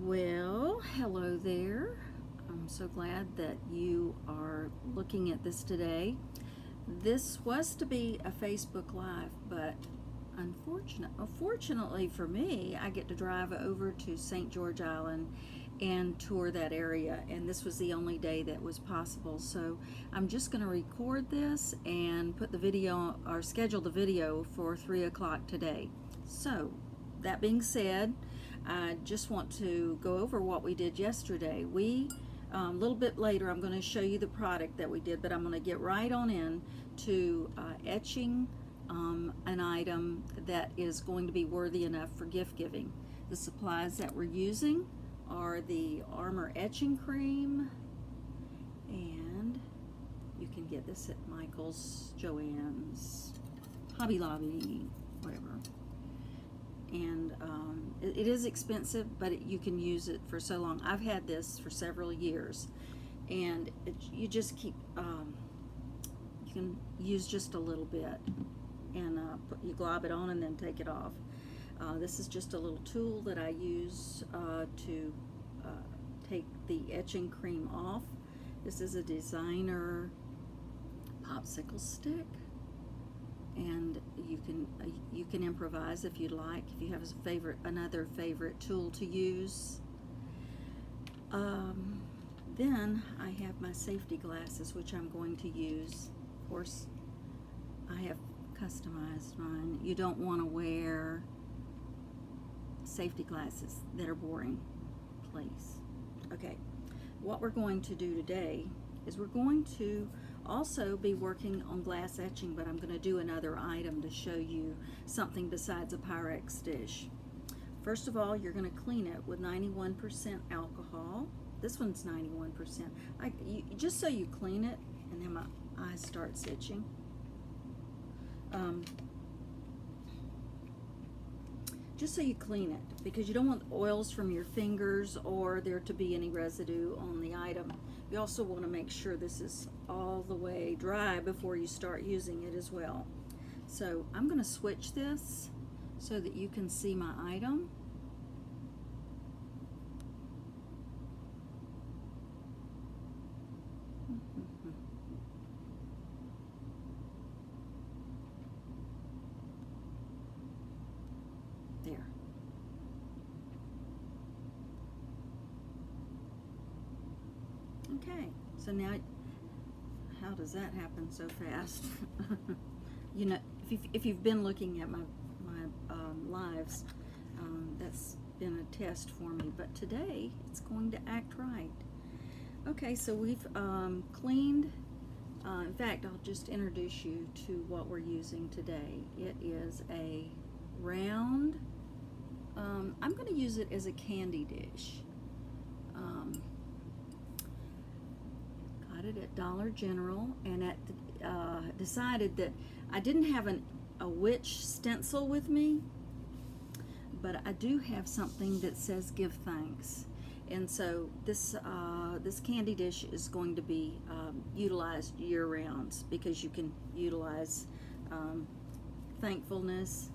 Well, hello there. I'm so glad that you are looking at this today. This was to be a Facebook Live, but unfortunately for me, I get to drive over to St. George Island and tour that area, and this was the only day that was possible. So I'm just going to record this and put the video or schedule the video for 3 o'clock today. So that being said, I just want to go over what we did yesterday. A little bit later, I'm going to show you the product that we did, but I'm going to get right on in to etching an item that is going to be worthy enough for gift giving. The supplies that we're using are the Armor etching cream, and you can get this at Michael's, Joann's, Hobby Lobby, whatever. And it is expensive, but you can use it for so long. I've had this for several years, and you just keep you can use just a little bit, and you glob it on and then take it off. This is just a little tool that I use to take the etching cream off. This is a designer popsicle stick, and you can improvise if you'd like, if you have another favorite tool to use. Then I have my safety glasses, which I'm going to use. Of course, I have customized mine. You don't want to wear safety glasses that are boring, please. Okay, what we're going to do today is we're going to also be working on glass etching, but I'm going to do another item to show you something besides a Pyrex dish. First of all, you're going to clean it with 91% alcohol. This one's 91%. Just so you clean it, and then my eye starts itching. Just so you clean it, because you don't want oils from your fingers or there to be any residue on the item. You also want to make sure this is all the way dry before you start using it as well. So I'm going to switch this so that you can see my item. There. Okay, so now, how does that happen so fast? You know, if you've been looking at my lives, that's been a test for me, but today it's going to act right. Okay, so we've cleaned. In fact, I'll just introduce you to what we're using today. It is a round, I'm going to use it as a candy dish. Got it at Dollar General, and decided that I didn't have a witch stencil with me, but I do have something that says give thanks. And so this candy dish is going to be utilized year-round, because you can utilize thankfulness.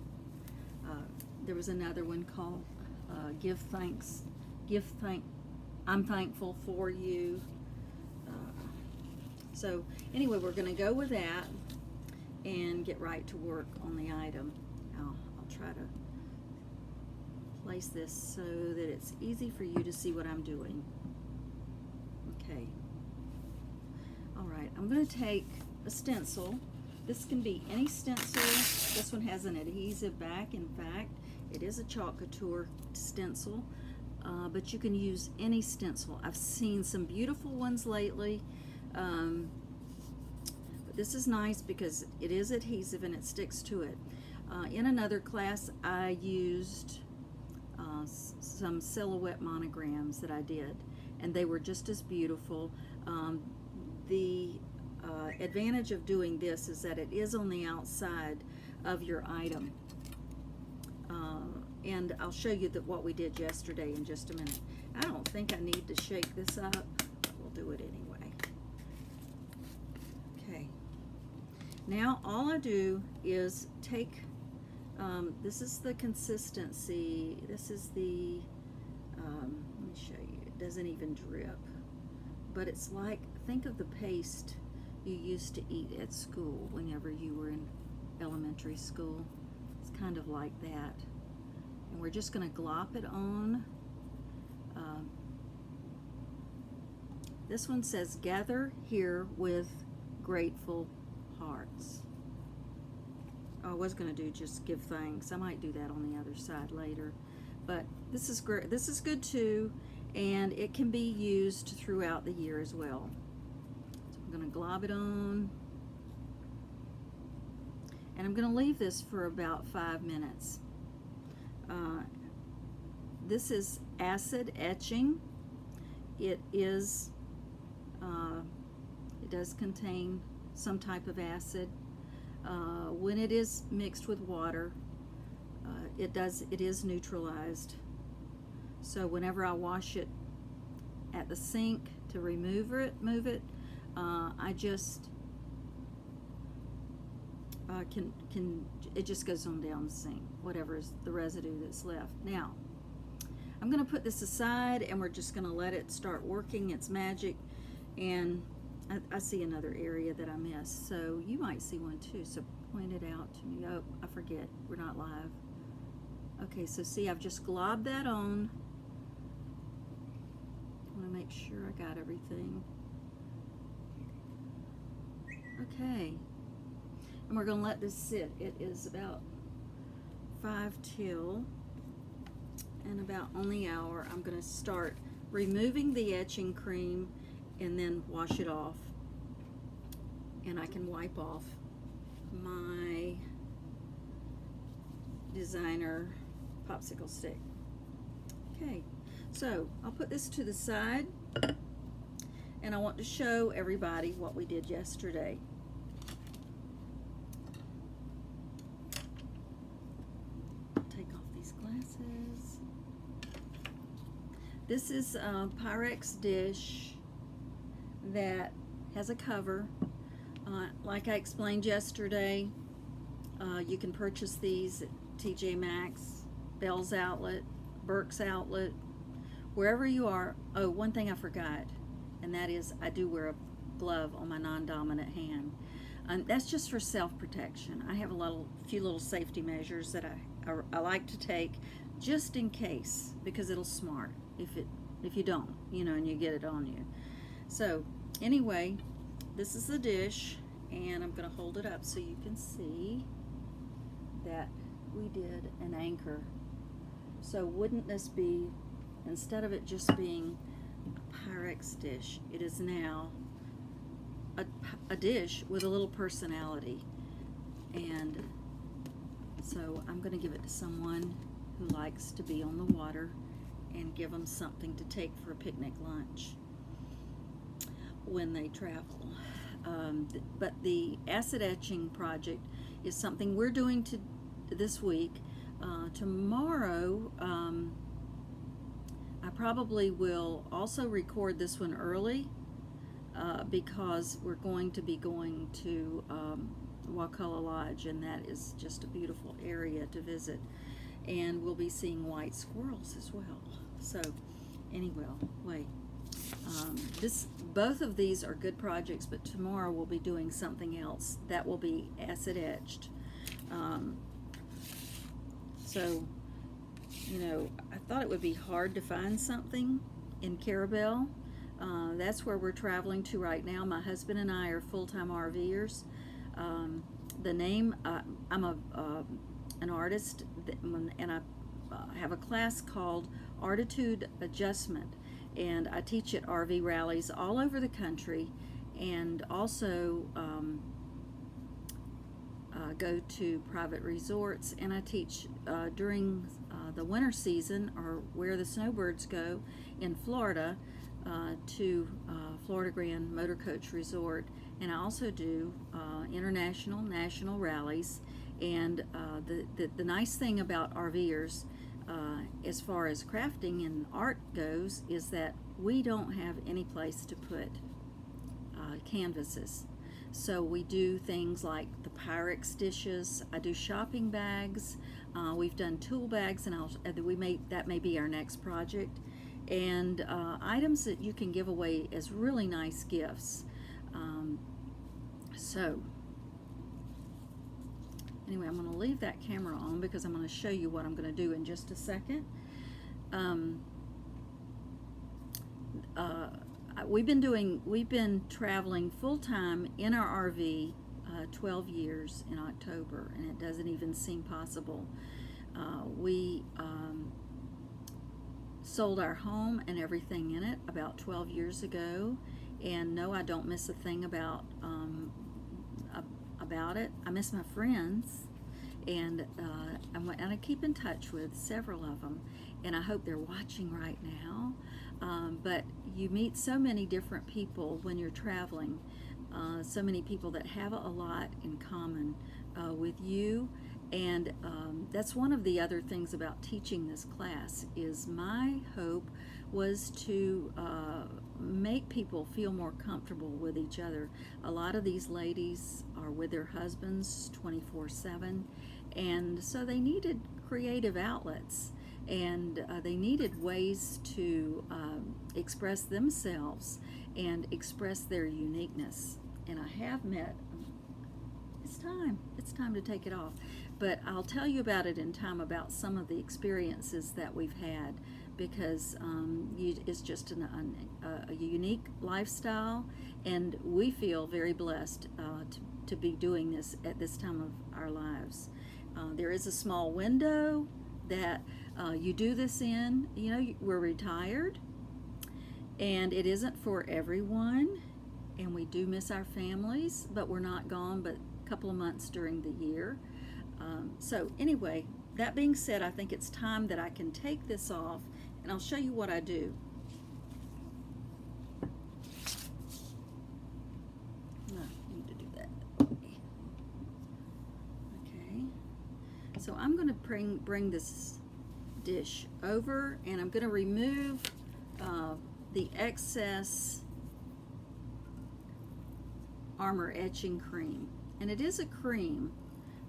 There was another one called give thanks. I'm thankful for you. So anyway, we're going to go with that and get right to work on the item. I'll try to place this so that it's easy for you to see what I'm doing. Okay. All right, I'm going to take a stencil. This can be any stencil. This one has an adhesive back. In fact, it is a chalk couture stencil, but you can use any stencil. I've seen some beautiful ones lately. But this is nice because it is adhesive and it sticks to it. In another class, I used some silhouette monograms that I did, and they were just as beautiful. The advantage of doing this is that it is on the outside of your item. And I'll show you what we did yesterday in just a minute. I don't think I need to shake this up, but we'll do it anyway. Okay. Now all I do is take, this is the consistency, this is the Let me show you. It doesn't even drip, but it's like, think of the paste you used to eat at school whenever you were in elementary school. It's kind of like that. And we're just going to glop it on. This one says, "Gather here with grateful hearts." I was going to do just give thanks. I might do that on the other side later. But this is great. This is good too, and it can be used throughout the year as well. So I'm going to glob it on. And I'm going to leave this for about 5 minutes. This is acid etching. It is, it does contain some type of acid. When it is mixed with water, it is neutralized. So whenever I wash it at the sink to remove it, I just it just goes on down the sink, whatever is the residue that's left. Now, I'm going to put this aside, and we're just going to let it start working its magic. And I see another area that I missed, so you might see one too, so point it out to me. Oh, I forget, we're not live. Okay, so see, I've just globbed that on. I want to make sure I got everything. Okay, and we're going to let this sit. It is about 5 till, and about on the hour I'm going to start removing the etching cream and then wash it off. And I can wipe off my designer popsicle stick. Okay, so I'll put this to the side, and I want to show everybody what we did yesterday. Take off these glasses. This is a Pyrex dish that has a cover. Like I explained yesterday, you can purchase these at TJ Maxx, Bell's Outlet, Burke's Outlet, wherever you are. Oh, one thing I forgot, and that is I do wear a glove on my non-dominant hand. That's just for self-protection. I have a few little safety measures that I like to take just in case, because it'll smart if you don't, and you get it on you. So anyway, this is the dish, and I'm going to hold it up so you can see that we did an anchor. So wouldn't this be, instead of it just being a Pyrex dish, it is now a dish with a little personality. And so I'm going to give it to someone who likes to be on the water and give them something to take for a picnic lunch when they travel. But the acid etching project is something we're doing this week. Tomorrow, I probably will also record this one early because we're going to be going to Wakulla Lodge, and that is just a beautiful area to visit. And we'll be seeing white squirrels as well. So anyway, both of these are good projects, but tomorrow we'll be doing something else that will be acid etched. So, I thought it would be hard to find something in Carabel. That's where we're traveling to right now. My husband and I are full-time RVers. The name, I'm an artist, and I have a class called ARTitude Adjustment, and I teach at RV rallies all over the country, and also go to private resorts, and I teach during the winter season, or where the snowbirds go in Florida, to Florida Grand Motor Coach Resort. And I also do international, national rallies. And the nice thing about RVers, as far as crafting and art goes, is that we don't have any place to put canvases. So we do things like the Pyrex dishes. I do shopping bags. We've done tool bags, and that may be our next project. And items that you can give away as really nice gifts. So anyway, I'm going to leave that camera on because I'm going to show you what I'm going to do in just a second. We've been traveling full-time in our RV 12 years in October, and it doesn't even seem possible. We sold our home and everything in it about 12 years ago, and no, I don't miss a thing about it. I miss my friends, and I keep in touch with several of them, and I hope they're watching right now. But you meet so many different people when you're traveling, so many people that have a lot in common with you, and that's one of the other things about teaching this class. Is my hope was to make people feel more comfortable with each other. A lot of these ladies are with their husbands 24/7, and so they needed creative outlets, and they needed ways to express themselves and express their uniqueness. And I have met, it's time to take it off, but I'll tell you about it in time, about some of the experiences that we've had, because it's just a unique lifestyle, and we feel very blessed to be doing this at this time of our lives. There is a small window that you do this in. You know, we're retired, and it isn't for everyone, and we do miss our families, but we're not gone but a couple of months during the year. So anyway, that being said, I think it's time that I can take this off, and I'll show you what I do. No, I need to do that. Okay, so I'm going to bring this dish over, and I'm going to remove the excess Armor etching cream, and it is a cream,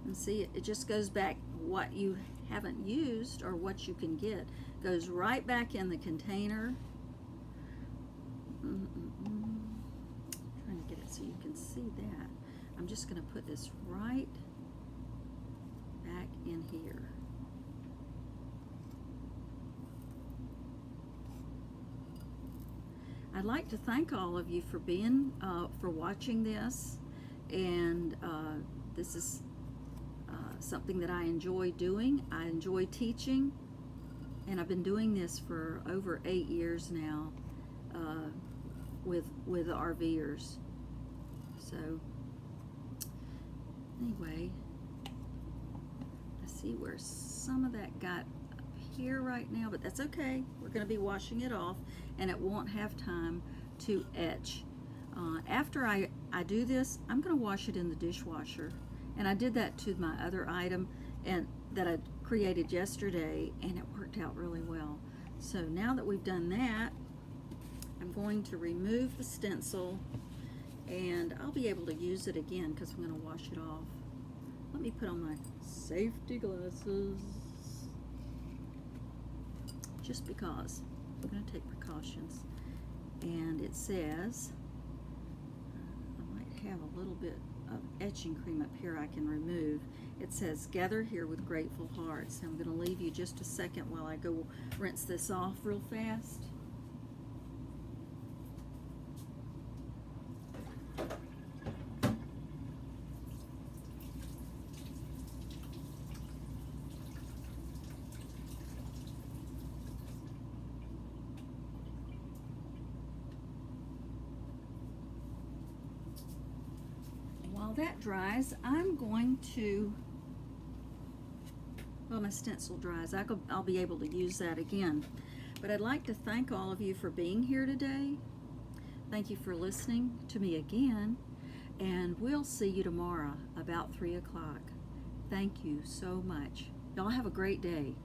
and see, it just goes back. What you haven't used, or what you can get, goes right back in the container. Trying to get it so you can see that. I'm just going to put this right back in here. I'd like to thank all of you for being, for watching this, and this is something that I enjoy doing. I enjoy teaching, and I've been doing this for over 8 years now with RVers. So anyway, I see where some of that got here right now, but that's okay. We're going to be washing it off, and it won't have time to etch. After I do this, I'm going to wash it in the dishwasher, and I did that to my other item and that I created yesterday, and it worked out really well. So now that we've done that, I'm going to remove the stencil, and I'll be able to use it again because I'm going to wash it off. Let me put on my safety glasses, just because I'm going to take precautions. And it says, I might have a little bit of etching cream up here I can remove. It says, gather here with grateful hearts. I'm going to leave you just a second while I go rinse this off real fast. While that dries, I'm going to, well, my stencil dries, I'll be able to use that again. But I'd like to thank all of you for being here today. Thank you for listening to me again, and we'll see you tomorrow about 3 o'clock. Thank you so much. Y'all have a great day.